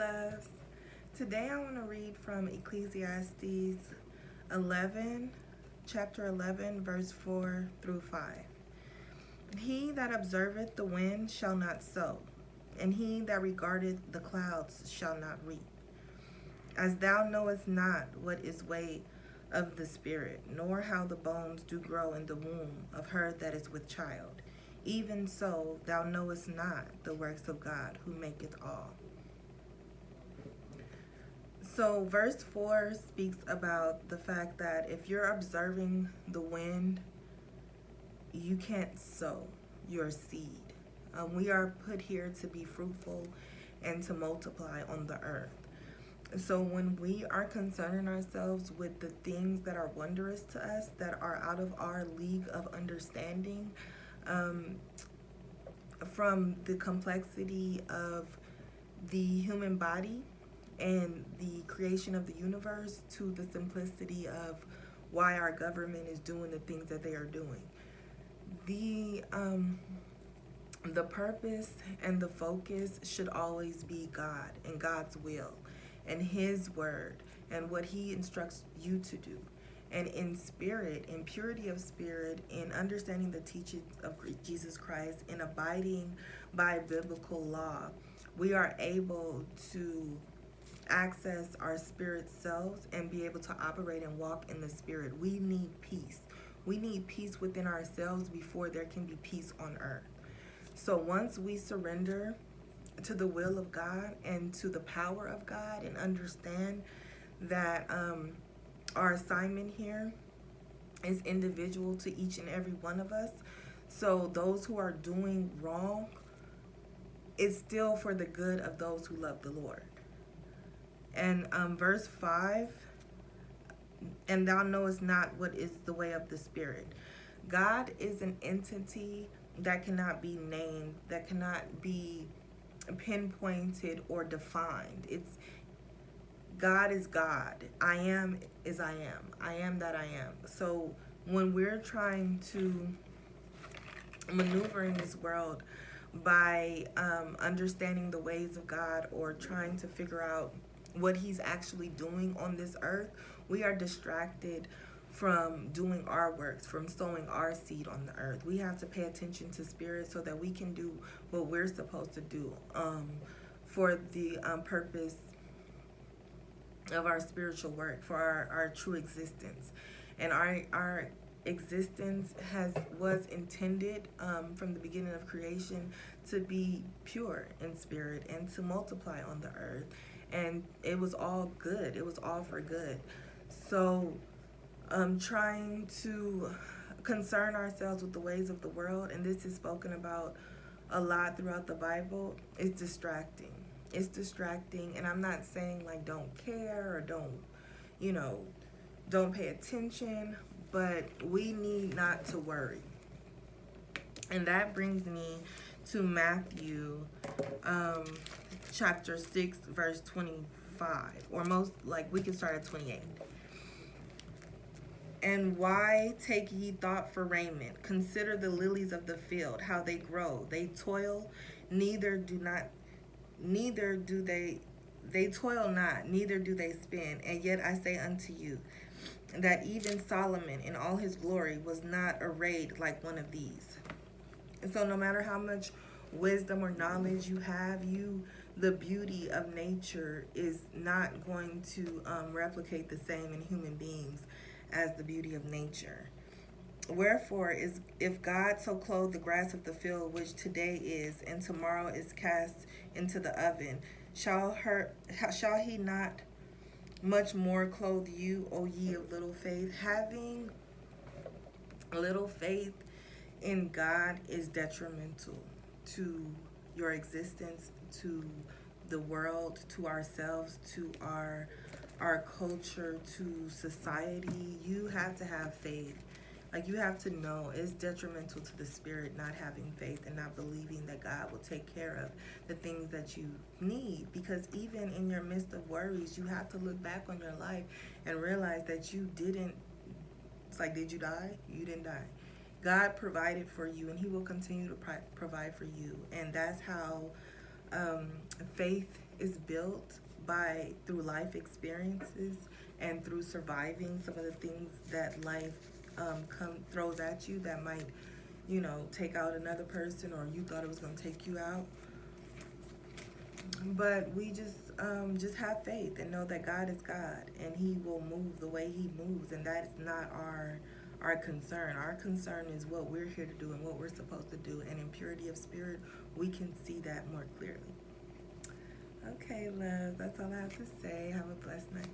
loves. Today I want to read from Ecclesiastes 11, chapter 11, verse 4 through 5. He that observeth the wind shall not sow, and he that regardeth the clouds shall not reap. As thou knowest not what is way of the Spirit, nor how the bones do grow in the womb of her that is with child, even so thou knowest not the works of God who maketh all. So verse 4 speaks about the fact that if you're observing the wind, you can't sow your seed. We are put here to be fruitful and to multiply on the earth. So when we are concerning ourselves with the things that are wondrous to us, that are out of our league of understanding, from the complexity of the human body and the creation of the universe to the simplicity of why our government is doing the things that they are doing. The purpose and the focus should always be God and God's will and His word and what He instructs you to do. And in spirit, in purity of spirit, in understanding the teachings of Jesus Christ, in abiding by biblical law, we are able to access our spirit selves and be able to operate and walk in the spirit. We need peace. We need peace within ourselves before there can be peace on earth. So once we surrender to the will of God and to the power of God and understand that our assignment here is individual to each and every one of us. So those who are doing wrong, it's still for the good of those who love the Lord. And verse 5, and thou knowest not what is the way of the Spirit. God is an entity that cannot be named, that cannot be pinpointed or defined. God is God. I am is I am. I am that I am. So when we're trying to maneuver in this world by understanding the ways of God or trying to figure out what He's actually doing on this earth, we are distracted from doing our works, from sowing our seed on the earth. We have to pay attention to spirit so that we can do what we're supposed to do for the purpose of our spiritual work, for our true existence. And our existence was intended from the beginning of creation to be pure in spirit and to multiply on the earth. And it was all good. It was all for good. So trying to concern ourselves with the ways of the world, and this is spoken about a lot throughout the Bible, is distracting. It's distracting, and I'm not saying like don't care or don't pay attention, but we need not to worry. And that brings me to Matthew chapter 6, verse 25, or most, like, we can start at 28. And why take ye thought for raiment? Consider the lilies of the field, how they grow. They toil, neither do they toil not, neither do they spin. And yet I say unto you, that even Solomon in all his glory was not arrayed like one of these. And so no matter how much wisdom or knowledge you have, the beauty of nature is not going to replicate the same in human beings as the beauty of nature. Wherefore, if God so clothe the grass of the field, which today is, and tomorrow is cast into the oven, shall He not much more clothe you, O ye of little faith? Having little faith in God is detrimental to your existence, to the world, to ourselves, to our culture, to society. You have to have faith. Like, you have to know it's detrimental to the spirit not having faith and not believing that God will take care of the things that you need. Because even in your midst of worries, you have to look back on your life and realize that you didn't. It's like, did you die? You didn't die. God provided for you, and He will continue to provide for you. And that's how faith is built through life experiences and through surviving some of the things that life throws at you that might, take out another person, or you thought it was going to take you out. But we just have faith and know that God is God, and He will move the way He moves, and that is not our concern. Our concern is what we're here to do and what we're supposed to do, and in purity of spirit, we can see that more clearly. Okay, love, that's all I have to say. Have a blessed night.